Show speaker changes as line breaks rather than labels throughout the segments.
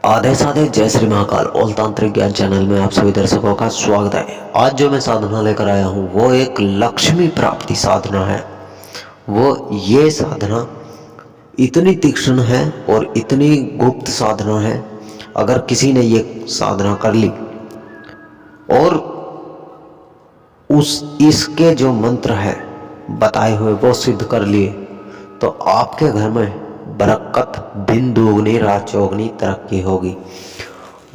आधे साधे जय श्री महाकाल ऑल तांत्रिक ज्ञान चैनल में आप सभी दर्शकों का स्वागत है। आज जो मैं साधना लेकर आया हूँ वो एक लक्ष्मी प्राप्ति साधना है। ये साधना इतनी तीक्ष्ण है और इतनी गुप्त साधना है। अगर किसी ने ये साधना कर ली और इसके जो मंत्र है बताए हुए वो सिद्ध कर लिए तो आपके घर में बरकत दिन दोगुनी रात चौगुनी तरक्की होगी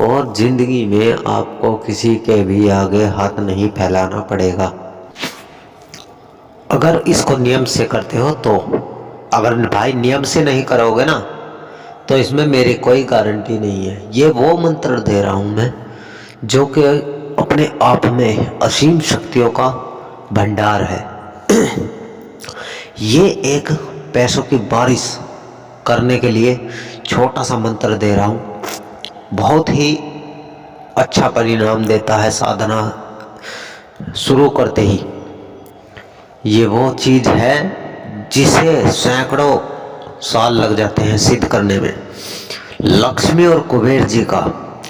और जिंदगी में आपको किसी के भी आगे हाथ नहीं फैलाना पड़ेगा। अगर इसको नियम से करते हो तो, अगर भाई नियम से नहीं करोगे ना तो इसमें मेरी कोई गारंटी नहीं है। ये वो मंत्र दे रहा हूँ मैं जो कि अपने आप में असीम शक्तियों का भंडार है। ये एक पैसों की बारिश करने के लिए छोटा सा मंत्र दे रहा हूँ, बहुत ही अच्छा परिणाम देता है साधना शुरू करते ही। ये वो चीज़ है जिसे सैकड़ों साल लग जाते हैं सिद्ध करने में। लक्ष्मी और कुबेर जी का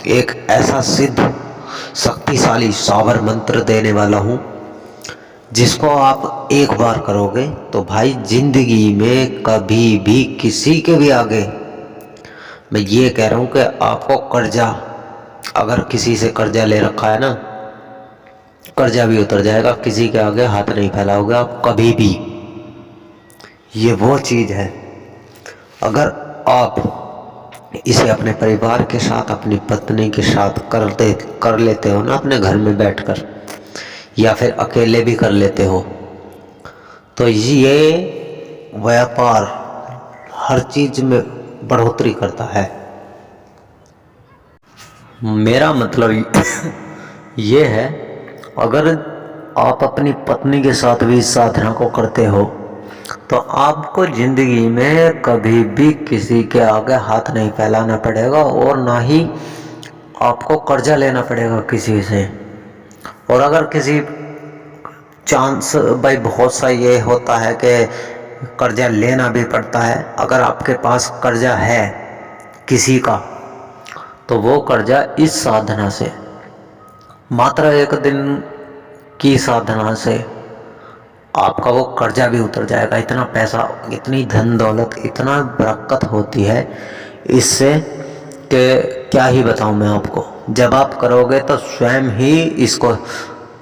एक ऐसा सिद्ध शक्तिशाली सावर मंत्र देने वाला हूँ जिसको आप एक बार करोगे तो भाई जिंदगी में कभी भी किसी के भी आगे, मैं ये कह रहा हूँ कि आपको कर्जा, अगर किसी से कर्जा ले रखा है ना, कर्जा भी उतर जाएगा। किसी के आगे हाथ नहीं फैलाओगे आप कभी भी। ये वो चीज़ है, अगर आप इसे अपने परिवार के साथ, अपनी पत्नी के साथ कर लेते हो ना, अपने घर में बैठकर, या फिर अकेले भी कर लेते हो, तो ये व्यापार हर चीज में बढ़ोतरी करता है। मेरा मतलब ये है, अगर आप अपनी पत्नी के साथ भी इस साधना को करते हो तो आपको जिंदगी में कभी भी किसी के आगे हाथ नहीं फैलाना पड़ेगा और ना ही आपको कर्जा लेना पड़ेगा किसी से। और अगर किसी चांस, भाई बहुत सा ये होता है कि कर्जा लेना भी पड़ता है। अगर आपके पास कर्जा है किसी का तो वो कर्जा इस साधना से, मात्र एक दिन की साधना से आपका वो कर्जा भी उतर जाएगा। इतना पैसा, इतनी धन दौलत, इतना बरकत होती है इससे कि क्या ही बताऊं मैं आपको। जब आप करोगे तो स्वयं ही इसको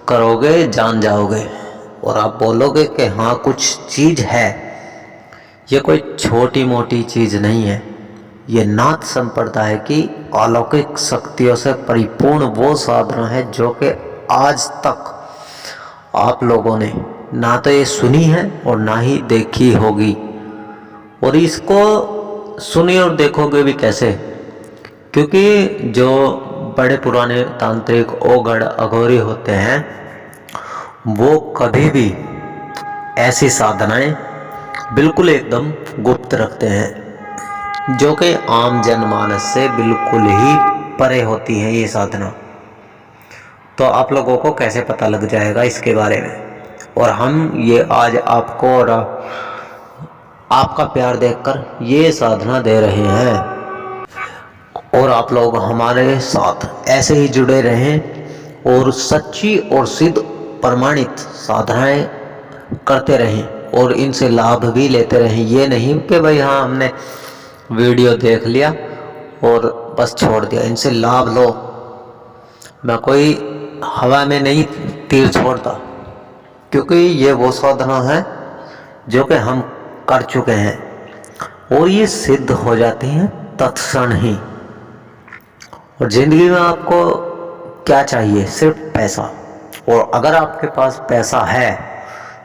करोगे, जान जाओगे और आप बोलोगे कि हाँ कुछ चीज़ है। ये कोई छोटी मोटी चीज़ नहीं है। ये नाथ संप्रदाय की अलौकिक शक्तियों से परिपूर्ण वो साधना है जो कि आज तक आप लोगों ने ना तो ये सुनी है और ना ही देखी होगी। और इसको सुनी और देखोगे भी कैसे, क्योंकि जो बड़े पुराने तांत्रिक ओगड़ अघोरी होते हैं वो कभी भी ऐसी साधनाएं बिल्कुल एकदम गुप्त रखते हैं जो कि आम जनमानस से बिल्कुल ही परे होती हैं ये साधना। तो आप लोगों को कैसे पता लग जाएगा इसके बारे में। और हम ये आज आपको और आपका प्यार देखकर ये साधना दे रहे हैं और आप लोग हमारे साथ ऐसे ही जुड़े रहें और सच्ची और सिद्ध प्रमाणित साधनाएं करते रहें और इनसे लाभ भी लेते रहें। ये नहीं कि भाई हाँ हमने वीडियो देख लिया और बस छोड़ दिया। इनसे लाभ लो। मैं कोई हवा में नहीं तीर छोड़ता, क्योंकि ये वो साधना है जो कि हम कर चुके हैं और ये सिद्ध हो जाती हैं तत्क्षण ही। और ज़िंदगी में आपको क्या चाहिए? सिर्फ पैसा। और अगर आपके पास पैसा है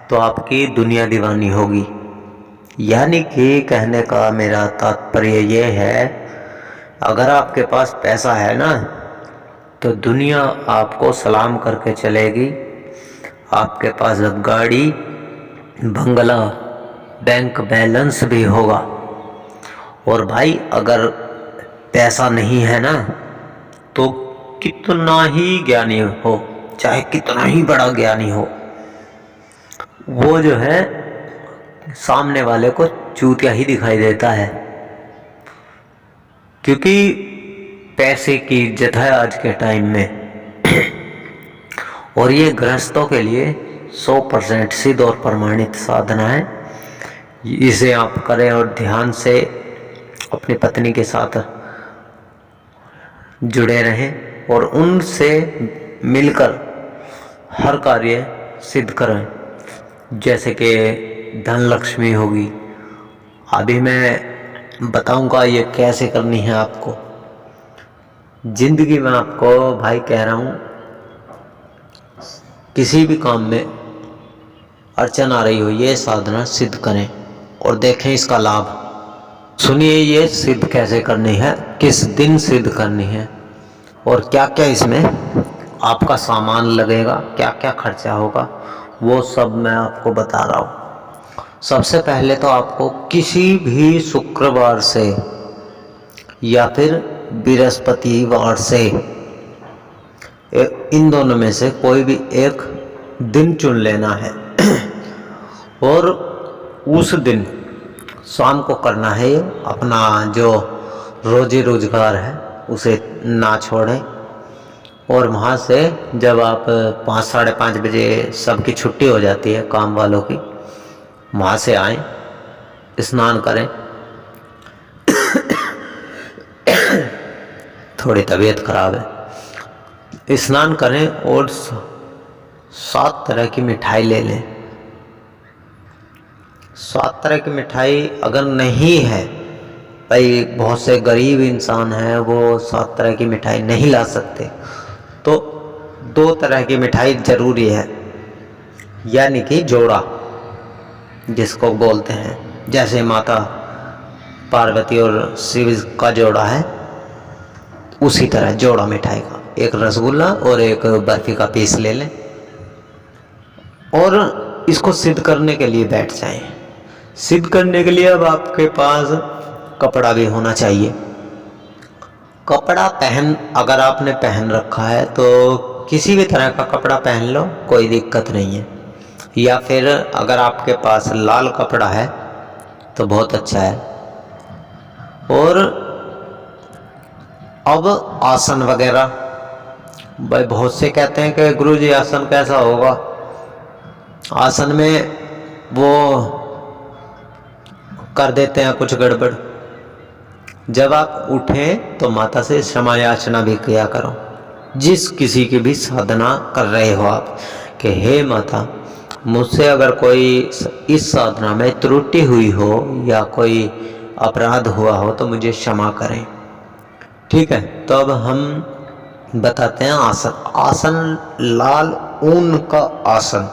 तो आपकी दुनिया दीवानी होगी। यानी कि कहने का मेरा तात्पर्य ये है, अगर आपके पास पैसा है ना तो दुनिया आपको सलाम करके चलेगी। आपके पास गाड़ी, बंगला, बैंक बैलेंस भी होगा। और भाई अगर पैसा नहीं है ना तो कितना ही ज्ञानी हो, चाहे कितना ही बड़ा ज्ञानी हो, वो जो है सामने वाले को चूतिया ही दिखाई देता है। क्योंकि पैसे की इज्जत है आज के टाइम में। और ये गृहस्थों के लिए 100% सिद्ध और प्रमाणित साधना है। इसे आप करें और ध्यान से अपनी पत्नी के साथ जुड़े रहें और उनसे मिलकर हर कार्य सिद्ध करें। जैसे कि धन लक्ष्मी होगी, अभी मैं बताऊंगा ये कैसे करनी है आपको। जिंदगी में आपको भाई कह रहा हूँ, किसी भी काम में अड़चन आ रही हो, ये साधना सिद्ध करें और देखें इसका लाभ। सुनिए ये सिद्ध कैसे करनी है, किस दिन सिद्ध करनी है और क्या क्या इसमें आपका सामान लगेगा, क्या क्या खर्चा होगा, वो सब मैं आपको बता रहा हूँ। सबसे पहले तो आपको किसी भी शुक्रवार से या फिर बृहस्पतिवार से, इन दोनों में से कोई भी एक दिन चुन लेना है और उस दिन शाम को करना है। ये अपना जो रोजी रोजगार है उसे ना छोड़ें और वहाँ से जब आप 5 साढ़े 5 बजे सबकी छुट्टी हो जाती है काम वालों की, वहाँ से आएं, स्नान करें। थोड़ी तबीयत खराब है, स्नान करें और 7 तरह की मिठाई ले लें। 7 तरह की मिठाई अगर नहीं है, भाई बहुत से गरीब इंसान हैं वो 7 तरह की मिठाई नहीं ला सकते, तो 2 तरह की मिठाई जरूरी है, यानी कि जोड़ा जिसको बोलते हैं। जैसे माता पार्वती और शिव का जोड़ा है, उसी तरह जोड़ा मिठाई का, एक रसगुल्ला और एक बर्फी का पीस ले लें और इसको सिद्ध करने के लिए बैठ जाएं। सिद्ध करने के लिए अब आपके पास कपड़ा भी होना चाहिए। कपड़ा अगर आपने पहन रखा है तो किसी भी तरह का कपड़ा पहन लो, कोई दिक्कत नहीं है। या फिर अगर आपके पास लाल कपड़ा है तो बहुत अच्छा है। और अब आसन वगैरह, भाई बहुत से कहते हैं कि गुरुजी आसन कैसा होगा। आसन में वो कर देते हैं कुछ गड़बड़। जब आप उठें तो माता से क्षमा याचना भी किया करो। जिस किसी की भी साधना कर रहे हो आप, कि हे माता, मुझसे अगर कोई इस साधना में त्रुटि हुई हो या कोई अपराध हुआ हो तो मुझे क्षमा करें। ठीक है, तो अब हम बताते हैं आसन। आसन लाल ऊन का आसन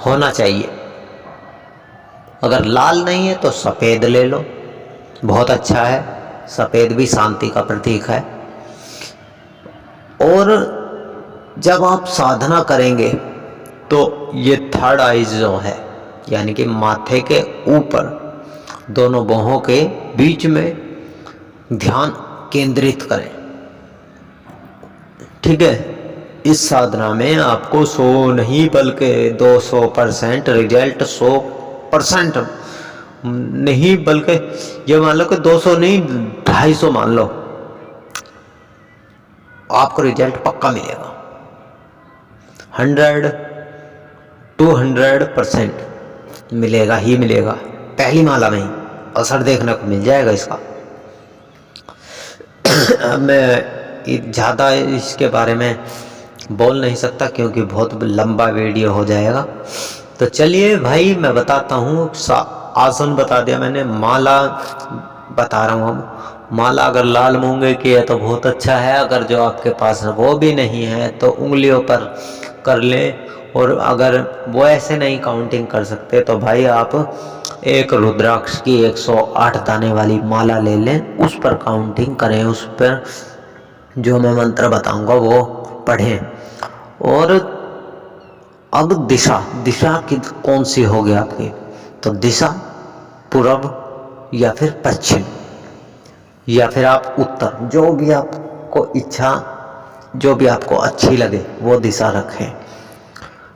होना चाहिए। अगर लाल नहीं है तो सफ़ेद ले लो, बहुत अच्छा है। सफ़ेद भी शांति का प्रतीक है। और जब आप साधना करेंगे तो ये थर्ड आई जो है, यानी कि माथे के ऊपर दोनों बाहों के बीच में ध्यान केंद्रित करें। ठीक है, इस साधना में आपको 100 नहीं बल्कि 200% रिजल्ट, 100% नहीं बल्कि ये मान लो कि 200 नहीं 250 मान लो, आपको रिजल्ट पक्का मिलेगा। 100-200% मिलेगा ही मिलेगा। पहली माला में ही असर देखने को मिल जाएगा इसका। मैं ज़्यादा इसके बारे में बोल नहीं सकता क्योंकि बहुत लंबा वीडियो हो जाएगा। तो चलिए भाई मैं बताता हूँ। आसन बता दिया मैंने, माला बता रहा हूँ हम। माला अगर लाल मूंगे की है तो बहुत अच्छा है। अगर जो आपके पास वो भी नहीं है तो उंगलियों पर कर लें। और अगर वो ऐसे नहीं काउंटिंग कर सकते तो भाई आप एक रुद्राक्ष की 108 दाने वाली माला ले लें, उस पर काउंटिंग करें, उस पर जो मैं मंत्र बताऊंगा वो पढ़ें। और अब दिशा की कौन सी होगी आपकी, तो दिशा पूर्व या फिर पश्चिम या फिर आप उत्तर, जो भी आपको इच्छा, जो भी आपको अच्छी लगे वो दिशा रखें।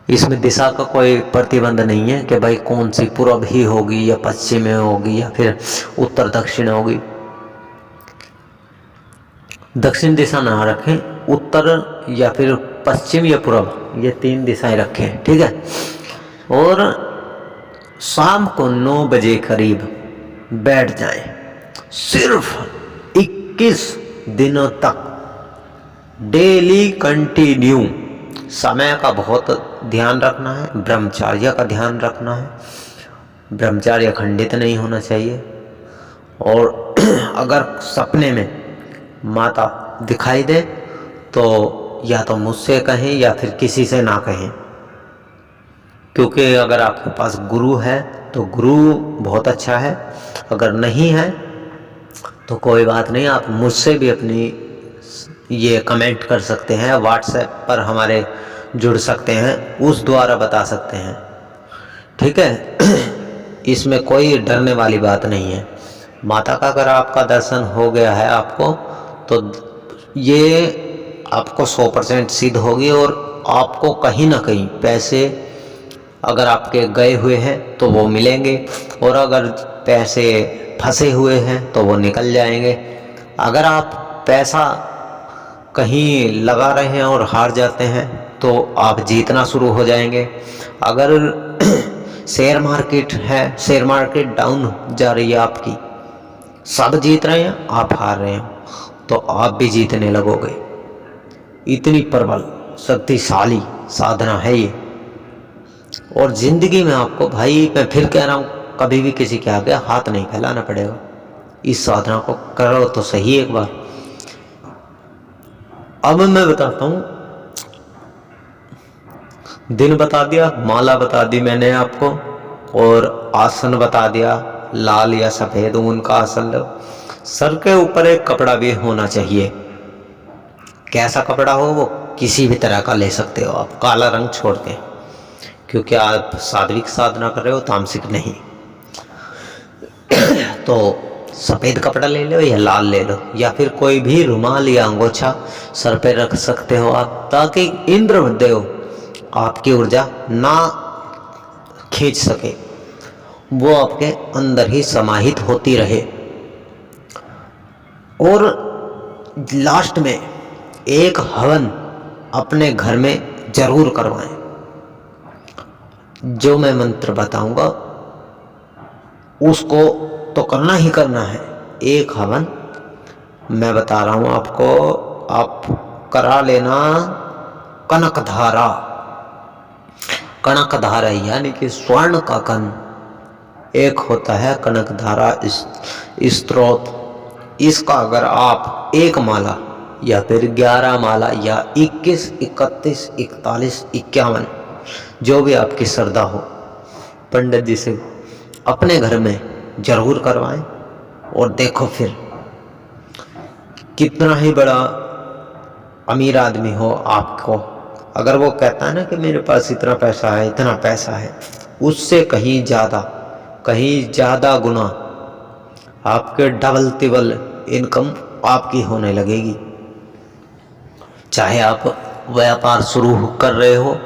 इसमें दिशा का कोई प्रतिबंध नहीं है कि भाई कौन सी पूर्व ही होगी या पश्चिम में होगी या फिर उत्तर दक्षिण होगी। दक्षिण दिशा ना रखें, उत्तर या फिर पश्चिम या पूर्व, ये 3 दिशाएं रखें, ठीक है। और शाम को 9 बजे करीब बैठ जाएं। सिर्फ 21 दिनों तक डेली कंटिन्यू। समय का बहुत ध्यान रखना है, ब्रह्मचर्य का ध्यान रखना है, ब्रह्मचर्य खंडित नहीं होना चाहिए। और अगर सपने में माता दिखाई दे तो या तो मुझसे कहें या फिर किसी से ना कहें, क्योंकि अगर आपके पास गुरु है तो गुरु बहुत अच्छा है, अगर नहीं है तो कोई बात नहीं, आप मुझसे भी अपनी ये कमेंट कर सकते हैं, व्हाट्सएप पर हमारे जुड़ सकते हैं, उस द्वारा बता सकते हैं, ठीक है। इसमें कोई डरने वाली बात नहीं है। माता का अगर आपका दर्शन हो गया है आपको, तो ये आपको 100% सिद्ध होगी। और आपको कहीं ना कहीं पैसे अगर आपके गए हुए हैं तो वो मिलेंगे, और अगर पैसे फंसे हुए हैं तो वो निकल जाएंगे। अगर आप पैसा कहीं लगा रहे हैं और हार जाते हैं तो आप जीतना शुरू हो जाएंगे। अगर शेयर मार्केट है, शेयर मार्केट डाउन जा रही है आपकी, सब जीत रहे हैं, आप हार रहे हैं, तो आप भी जीतने लगोगे। इतनी प्रबल शक्तिशाली साधना है ये। और जिंदगी में आपको, भाई मैं फिर कह रहा हूँ, कभी भी किसी के आगे हाथ नहीं फैलाना पड़ेगा। इस साधना को करो तो सही एक बार। अब मैं बताता हूँ, दिन बता दिया, माला बता दी मैंने आपको, और आसन बता दिया, लाल या सफेद ऊन का आसन लो। सर के ऊपर एक कपड़ा भी होना चाहिए। कैसा कपड़ा हो, वो किसी भी तरह का ले सकते हो आप, काला रंग छोड़ के, क्योंकि आप सात्विक साधना कर रहे हो, तामसिक नहीं। तो सफ़ेद कपड़ा ले लो या लाल ले लो, या फिर कोई भी रुमाल या अंगोछा सर पे रख सकते हो आप, ताकि इंद्रदेव आपकी ऊर्जा ना खींच सके, वो आपके अंदर ही समाहित होती रहे। और लास्ट में एक हवन अपने घर में जरूर करवाएं। जो मैं मंत्र बताऊंगा उसको तो करना ही करना है। एक हवन मैं बता रहा हूं आपको, आप करा लेना कनकधारा। कनकधारा यानी कि स्वर्ण का कण एक होता है कनकधारा स्त्रोत। इसका अगर आप एक माला या फिर 11 माला या 21, 31, 41, 51, जो भी आपकी श्रद्धा हो, पंडित जी से अपने घर में जरूर करवाएं। और देखो फिर कितना ही बड़ा अमीर आदमी हो, आपको अगर वो कहता है ना कि मेरे पास इतना पैसा है, इतना पैसा है, उससे कहीं ज़्यादा गुना आपके डबल तिबल इनकम आपकी होने लगेगी। चाहे आप व्यापार शुरू कर रहे हो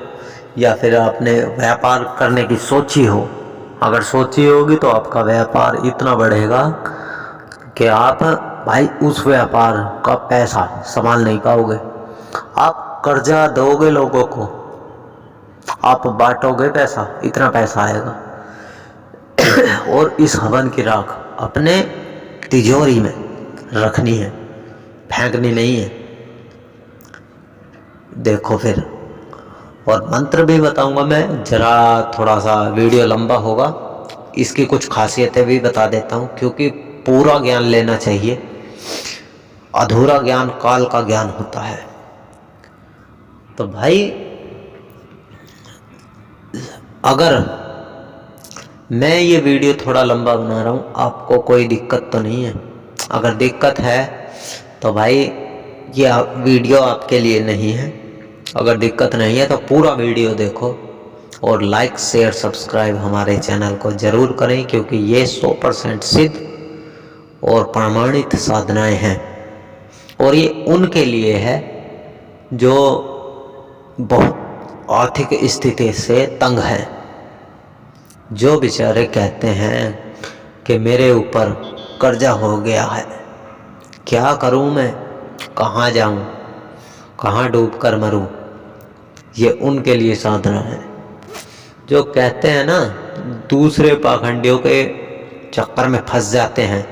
या फिर आपने व्यापार करने की सोची हो, अगर सोची होगी तो आपका व्यापार इतना बढ़ेगा कि आप भाई उस व्यापार का पैसा संभाल नहीं पाओगे। आप कर्जा दोगे लोगों को, आप बांटोगे पैसा, इतना पैसा आएगा। और इस हवन की राख अपने तिजोरी में रखनी है, फेंकनी नहीं है। देखो फिर, और मंत्र भी बताऊंगा मैं, जरा थोड़ा सा वीडियो लंबा होगा, इसकी कुछ खासियतें भी बता देता हूँ, क्योंकि पूरा ज्ञान लेना चाहिए। अधूरा ज्ञान काल का ज्ञान होता है। तो भाई अगर मैं ये वीडियो थोड़ा लंबा बना रहा हूँ, आपको कोई दिक्कत तो नहीं है? अगर दिक्कत है तो भाई ये वीडियो आपके लिए नहीं है। अगर दिक्कत नहीं है तो पूरा वीडियो देखो और लाइक शेयर सब्सक्राइब हमारे चैनल को ज़रूर करें, क्योंकि ये 100% सिद्ध और प्रमाणित साधनाएं हैं। और ये उनके लिए है जो बहुत आर्थिक स्थिति से तंग है, जो बेचारे कहते हैं कि मेरे ऊपर कर्जा हो गया है, क्या करूं मैं, कहाँ जाऊं, कहाँ डूब कर मरूं, ये उनके लिए साधना है। जो कहते हैं ना, दूसरे पाखंडियों के चक्कर में फंस जाते हैं,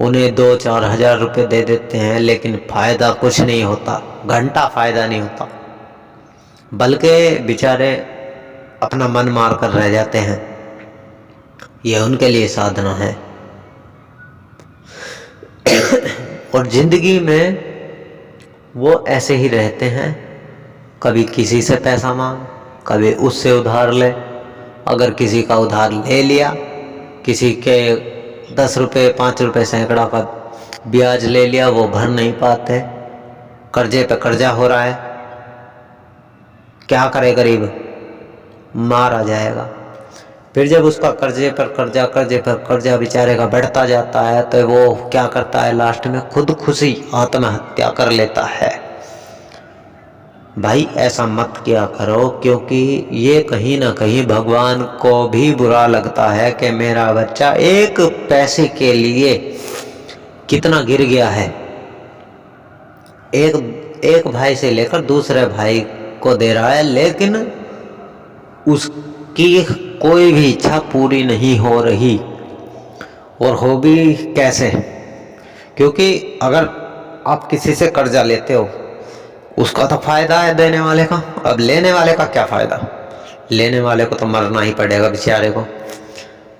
उन्हें 2-4 हजार रुपये दे देते हैं, लेकिन फायदा कुछ नहीं होता, घंटा फायदा नहीं होता, बल्कि बेचारे अपना मन मार कर रह जाते हैं। यह उनके लिए साधना है। और जिंदगी में वो ऐसे ही रहते हैं, कभी किसी से पैसा मांग, कभी उससे उधार ले। अगर किसी का उधार ले लिया, किसी के 10 रुपये 5 रुपये सैकड़ा का ब्याज ले लिया, वो भर नहीं पाते, कर्जे पे कर्जा हो रहा है। क्या करे गरीब, मारा जाएगा। फिर जब उसका कर्जे पर कर्जा बेचारे का बढ़ता जाता है, तो वो क्या करता है, लास्ट में खुदकुशी आत्महत्या कर लेता है। भाई ऐसा मत किया करो, क्योंकि ये कहीं ना कहीं भगवान को भी बुरा लगता है कि मेरा बच्चा एक पैसे के लिए कितना गिर गया है। एक भाई से लेकर दूसरे भाई को दे रहा है, लेकिन उसकी कोई भी इच्छा पूरी नहीं हो रही। और हो भी कैसे, क्योंकि अगर आप किसी से कर्जा लेते हो, उसका तो फायदा है देने वाले का, अब लेने वाले का क्या फायदा। लेने वाले को तो मरना ही पड़ेगा बेचारे को।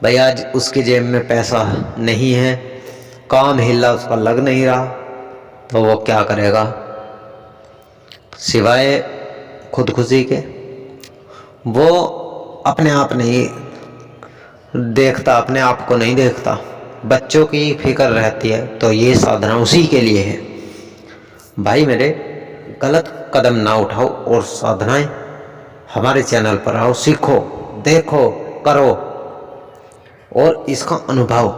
भाई आज उसकी जेब में पैसा नहीं है, काम हिला उसका लग नहीं रहा, तो वो क्या करेगा, सिवाय खुदकुशी के। वो अपने आप नहीं देखता, अपने आप को नहीं देखता, बच्चों की फिक्र रहती है। तो ये साधना उसी के लिए है। भाई मेरे, गलत कदम ना उठाओ और साधनाएं हमारे चैनल पर आओ, सीखो, देखो, करो और इसका अनुभव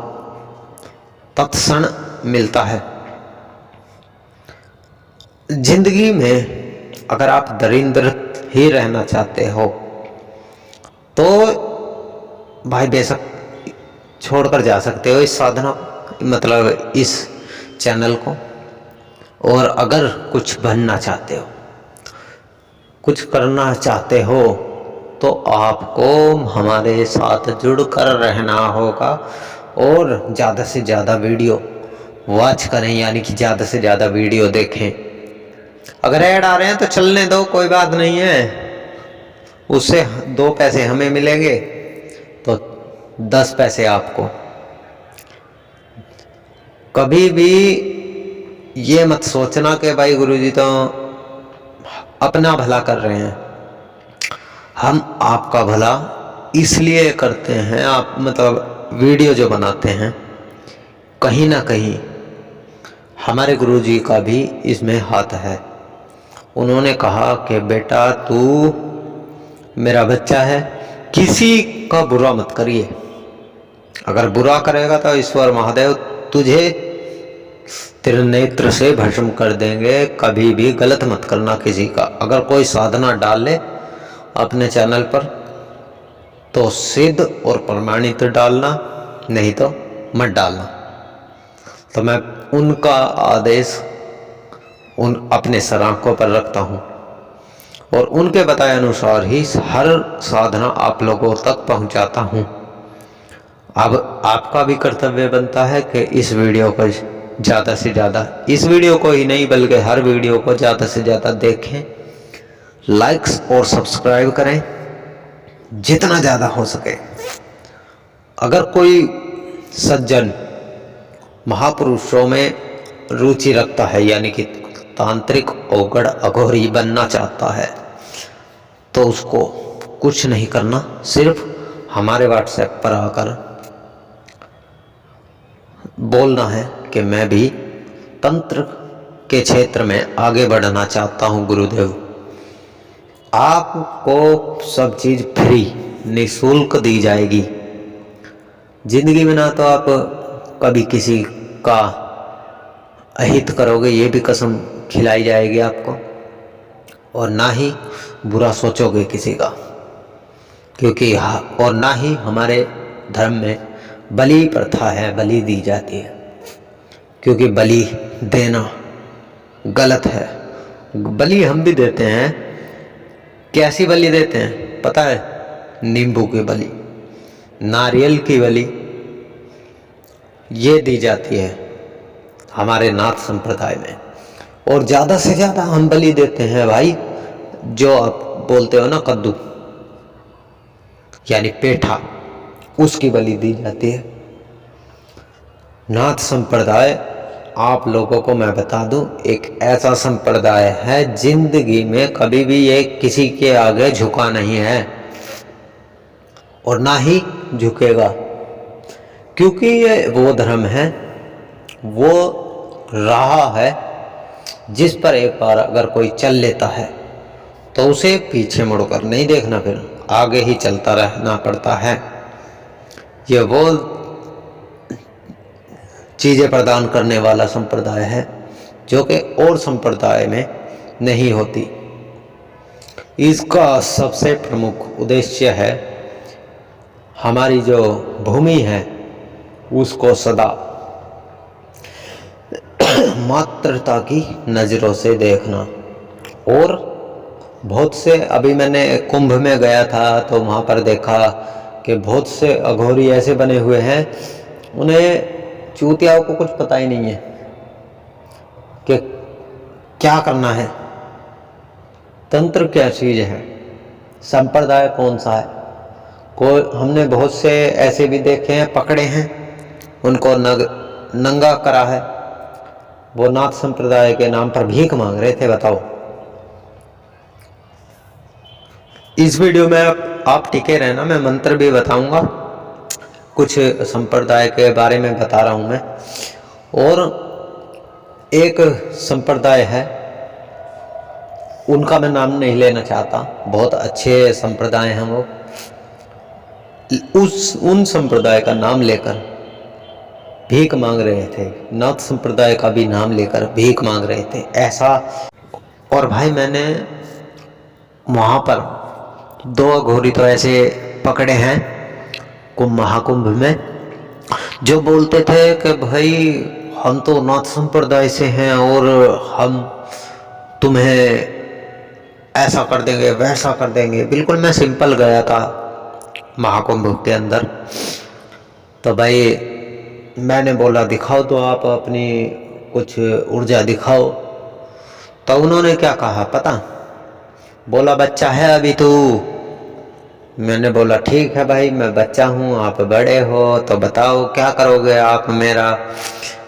तत्क्षण मिलता है। जिंदगी में अगर आप दरिद्र ही रहना चाहते हो तो भाई बेशक छोड़कर जा सकते हो इस साधना, मतलब इस चैनल को। और अगर कुछ बनना चाहते हो, कुछ करना चाहते हो, तो आपको हमारे साथ जुड़कर रहना होगा और ज़्यादा से ज़्यादा वीडियो वॉच करें, यानी कि ज़्यादा से ज़्यादा वीडियो देखें। अगर ऐड आ रहे हैं तो चलने दो, कोई बात नहीं है, उससे 2 पैसे हमें मिलेंगे तो 10 पैसे आपको। कभी भी ये मत सोचना कि भाई गुरुजी तो अपना भला कर रहे हैं। हम आपका भला इसलिए करते हैं, आप मतलब वीडियो जो बनाते हैं, कहीं ना कहीं हमारे गुरुजी का भी इसमें हाथ है। उन्होंने कहा कि बेटा तू मेरा बच्चा है, किसी का बुरा मत करिए, अगर बुरा करेगा तो ईश्वर महादेव तुझे त्रिनेत्र से भस्म कर देंगे। कभी भी गलत मत करना किसी का। अगर कोई साधना डाल ले अपने चैनल पर तो सिद्ध और प्रमाणित डालना, नहीं तो मत डालना। तो मैं उनका आदेश अपने सर आंखों पर रखता हूँ और उनके बताए अनुसार ही हर साधना आप लोगों तक पहुँचाता हूँ। अब आपका भी कर्तव्य बनता है कि इस वीडियो को ज़्यादा से ज़्यादा, इस वीडियो को ही नहीं बल्कि हर वीडियो को ज़्यादा से ज़्यादा देखें, लाइक्स और सब्सक्राइब करें जितना ज़्यादा हो सके। अगर कोई सज्जन महापुरुषों में रुचि रखता है, यानी कि तांत्रिक औगड़ अघोरी बनना चाहता है, तो उसको कुछ नहीं करना, सिर्फ हमारे व्हाट्सएप पर आकर बोलना है कि मैं भी तंत्र के क्षेत्र में आगे बढ़ना चाहता हूं गुरुदेव। आपको सब चीज़ फ्री निःशुल्क दी जाएगी। जिंदगी में ना तो आप कभी किसी का अहित करोगे, ये भी कसम खिलाई जाएगी आपको, और ना ही बुरा सोचोगे किसी का, क्योंकि और ना ही हमारे धर्म में बलि प्रथा है, बलि दी जाती है, क्योंकि बलि देना गलत है। बलि हम भी देते हैं। कैसी बलि देते हैं पता है? नींबू की बलि, नारियल की बलि ये दी जाती है हमारे नाथ संप्रदाय में। और ज़्यादा से ज़्यादा हम बलि देते हैं भाई, जो आप बोलते हो ना कद्दू यानी पेठा, उसकी बलि दी जाती है। नाथ संप्रदाय आप लोगों को मैं बता दूं, एक ऐसा संप्रदाय है जिंदगी में कभी भी ये किसी के आगे झुका नहीं है और ना ही झुकेगा, क्योंकि ये वो धर्म है, वो राह है जिस पर एक बार अगर कोई चल लेता है तो उसे पीछे मुड़कर नहीं देखना, फिर आगे ही चलता रहना पड़ता है। ये वो चीज़ें प्रदान करने वाला संप्रदाय है जो कि और संप्रदाय में नहीं होती। इसका सबसे प्रमुख उद्देश्य है हमारी जो भूमि है उसको सदा मात्रता की नज़रों से देखना। और बहुत से, अभी मैंने कुंभ में गया था तो वहाँ पर देखा कि बहुत से अघोरी ऐसे बने हुए हैं, उन्हें चूतियाओं को कुछ पता ही नहीं है कि क्या करना है, तंत्र क्या चीज़ है, संप्रदाय कौन सा है। कोई हमने बहुत से ऐसे भी देखे हैं, पकड़े हैं, उनको नंगा करा है, वो नाथ संप्रदाय के नाम पर भीख मांग रहे थे। बताओ। इस वीडियो में आप टिके रहना, मैं मंत्र भी बताऊंगा, कुछ संप्रदाय के बारे में बता रहा हूं मैं। और एक संप्रदाय है, उनका मैं नाम नहीं लेना चाहता, बहुत अच्छे संप्रदाय हैं वो, उन संप्रदाय का नाम लेकर भीख मांग रहे थे, नाथ संप्रदाय का भी नाम लेकर भीख मांग रहे थे ऐसा। और भाई मैंने वहाँ पर 2 अघोरी तो ऐसे पकड़े हैं महाकुंभ में, जो बोलते थे कि भाई हम तो नाथ संप्रदाय से हैं और हम तुम्हें ऐसा कर देंगे वैसा कर देंगे। बिल्कुल मैं सिंपल गया था महाकुंभ के अंदर, तो भाई मैंने बोला दिखाओ तो आप अपनी कुछ ऊर्जा दिखाओ। तो उन्होंने क्या कहा पता? बोला बच्चा है अभी तू। मैंने बोला ठीक है भाई, मैं बच्चा हूँ, आप बड़े हो, तो बताओ क्या करोगे आप मेरा।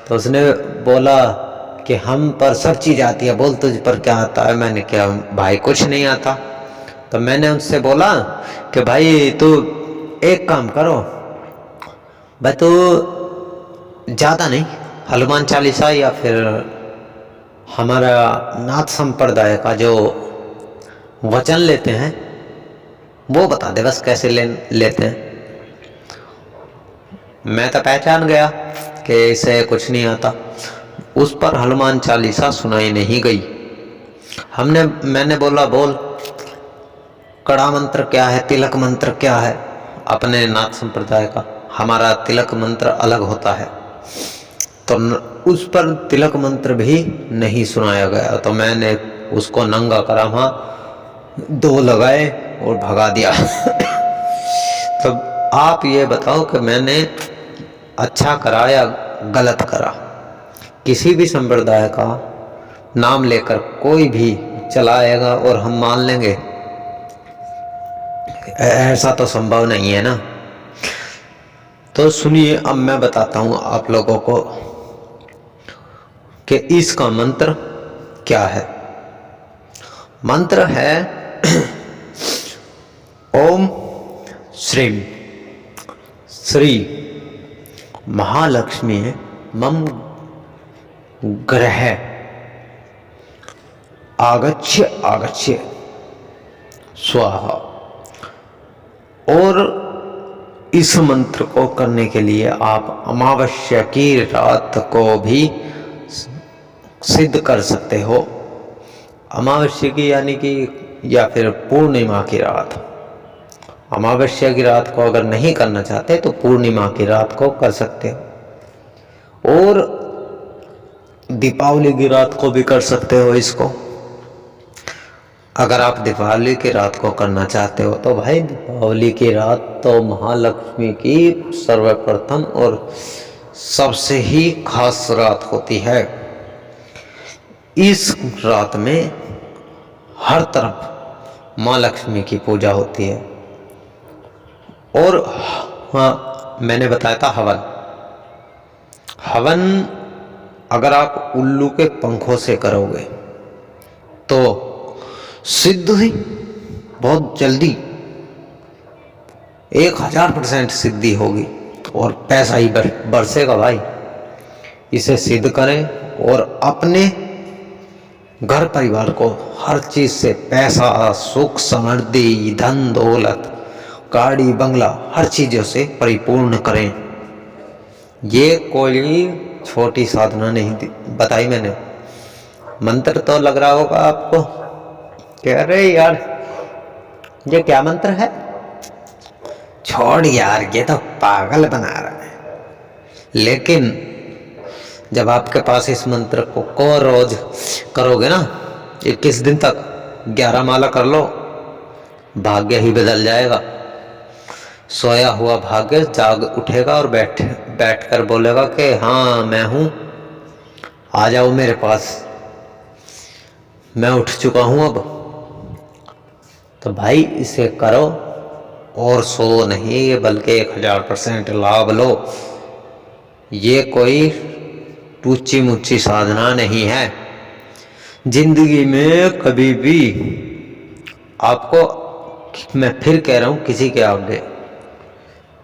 तो उसने बोला कि हम पर सब चीज़ आती है, बोल तुझ पर क्या आता है। मैंने क्या भाई कुछ नहीं आता। तो मैंने उनसे बोला कि भाई तू एक काम करो भाई, तू ज़्यादा नहीं, हनुमान चालीसा या फिर हमारा नाथ संप्रदाय का जो वचन लेते हैं वो बता दे बस, कैसे लेते हैं। मैं तो पहचान गया कि इसे कुछ नहीं आता। उस पर हनुमान चालीसा सुनाई नहीं गई। मैंने बोला बोल कड़ा मंत्र क्या है, तिलक मंत्र क्या है। अपने नाथ संप्रदाय का हमारा तिलक मंत्र अलग होता है, तो उस पर तिलक मंत्र भी नहीं सुनाया गया। तो मैंने उसको नंगा करा, वहाँ 2 लगाए और भगा दिया। तो आप ये बताओ कि मैंने अच्छा करा या गलत करा? किसी भी संप्रदाय का नाम लेकर कोई भी चलाएगा और हम मान लेंगे, ऐसा तो संभव नहीं है ना। तो सुनिए, अब मैं बताता हूँ आप लोगों को कि इसका मंत्र क्या है। मंत्र है ओम श्रीम श्री महालक्ष्मी मम ग्रह आगच्छ आगच्छ स्वाहा। और इस मंत्र को करने के लिए आप अमावस्या की रात को भी सिद्ध कर सकते हो। अमावस्या की यानी कि या फिर पूर्णिमा की रात। अमावस्या की रात को अगर नहीं करना चाहते तो पूर्णिमा की रात को कर सकते हो। और दीपावली की रात को भी कर सकते हो इसको। अगर आप दीपावली की रात को करना चाहते हो तो भाई दीपावली की रात तो महालक्ष्मी की सर्वप्रथम और सबसे ही खास रात होती है। इस रात में हर तरफ माँ लक्ष्मी की पूजा होती है। और हाँ, मैंने बताया था हवन। हवन अगर आप उल्लू के पंखों से करोगे तो सिद्धि बहुत जल्दी 1000% सिद्धि होगी और पैसा ही बरसेगा भाई। इसे सिद्ध करें और अपने घर परिवार को हर चीज से पैसा, सुख, समृद्धि, धन दौलत, गाड़ी बंगला हर चीजों से परिपूर्ण करें। ये कोई छोटी साधना नहीं बताई मैंने। मंत्र तो लग रहा होगा आपको, कह रहे यार ये क्या मंत्र है, छोड़ यार ये तो पागल बना रहा है। लेकिन जब आपके पास इस मंत्र को रोज करोगे ना, 21 दिन तक 11 माला कर लो, भाग्य ही बदल जाएगा। सोया हुआ भाग्य जाग उठेगा और बैठ कर बोलेगा कि हाँ मैं हूं, आ जाओ मेरे पास, मैं उठ चुका हूं अब। तो भाई इसे करो और सो नहीं, बल्कि 1000% लाभ लो। ये कोई टूची मुच्ची साधना नहीं है। जिंदगी में कभी भी आपको, मैं फिर कह रहा हूं, किसी के आगे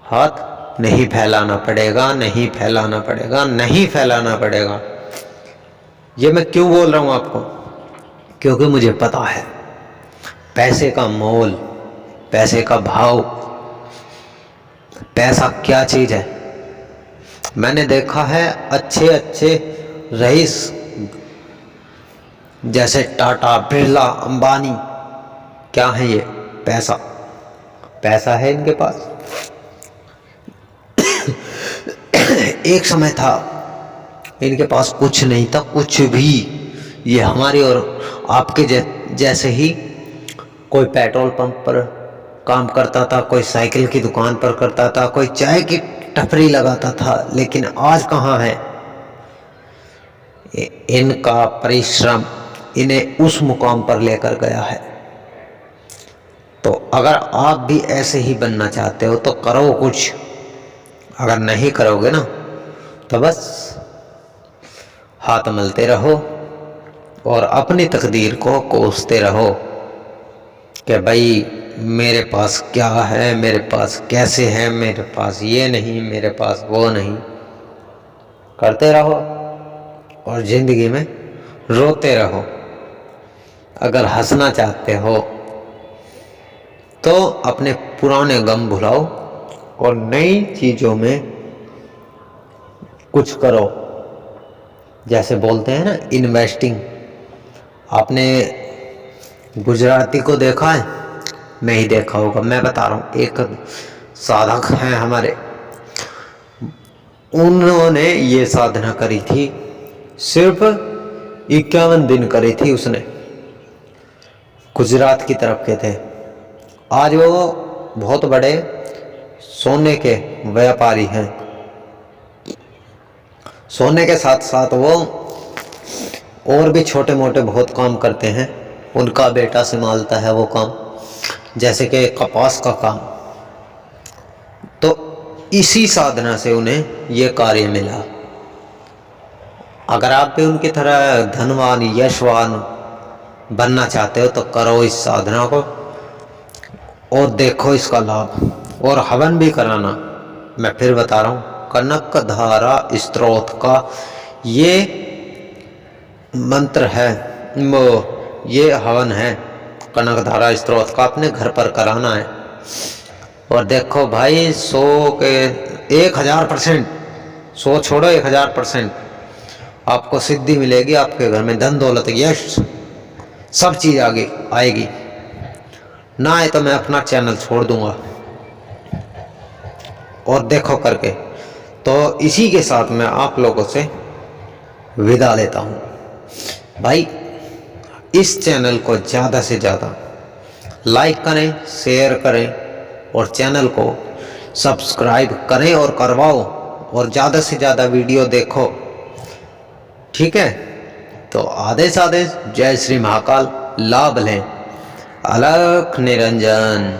हाथ नहीं फैलाना पड़ेगा, नहीं फैलाना पड़ेगा, नहीं फैलाना पड़ेगा। ये मैं क्यों बोल रहा हूं आपको, क्योंकि मुझे पता है पैसे का मोल, पैसे का भाव, पैसा क्या चीज है। मैंने देखा है अच्छे अच्छे रईस जैसे टाटा, बिरला, अंबानी, क्या है ये, पैसा। पैसा है इनके पास। एक समय था इनके पास कुछ नहीं था, कुछ भी। ये हमारे और आपके जैसे ही कोई पेट्रोल पंप पर काम करता था, कोई साइकिल की दुकान पर करता था, कोई चाय की टपरी लगाता था। लेकिन आज कहाँ है, इनका परिश्रम इन्हें उस मुकाम पर लेकर गया है। तो अगर आप भी ऐसे ही बनना चाहते हो तो करो कुछ। अगर नहीं करोगे ना तो बस हाथ मलते रहो और अपनी तकदीर को कोसते रहो कि भाई मेरे पास क्या है, मेरे पास कैसे है, मेरे पास ये नहीं, मेरे पास वो नहीं। करते रहो और जिंदगी में रोते रहो। अगर हंसना चाहते हो तो अपने पुराने गम भुलाओ और नई चीजों में कुछ करो। जैसे बोलते हैं ना, इन्वेस्टिंग। आपने गुजराती को देखा है? नहीं देखा होगा, मैं बता रहा हूँ। एक साधक हैं हमारे, उन्होंने ये साधना करी थी, सिर्फ 51 दिन करी थी उसने। गुजरात की तरफ के थे। आज वो बहुत बड़े सोने के व्यापारी हैं। सोने के साथ साथ वो और भी छोटे मोटे बहुत काम करते हैं। उनका बेटा संभालता है वो काम, जैसे कि कपास का काम। तो इसी साधना से उन्हें ये कार्य मिला। अगर आप भी उनकी तरह धनवान, यशवान बनना चाहते हो तो करो इस साधना को और देखो इसका लाभ। और हवन भी कराना, मैं फिर बता रहा हूँ, कनक धारा स्तोत्र का ये मंत्र है, ये हवन है कनक धारा स्तोत्र का, अपने घर पर कराना है। और देखो भाई 1000%, 100 छोड़ो 1000% आपको सिद्धि मिलेगी। आपके घर में धन दौलत, यश, सब चीज आगे आएगी। ना आए तो मैं अपना चैनल छोड़ दूंगा। और देखो करके। तो इसी के साथ मैं आप लोगों से विदा लेता हूँ। भाई इस चैनल को ज़्यादा से ज़्यादा लाइक करें, शेयर करें और चैनल को सब्सक्राइब करें और करवाओ और ज़्यादा से ज़्यादा वीडियो देखो। ठीक है, तो आदेश आदेश। जय श्री महाकाल। लाभ लें। अलख निरंजन।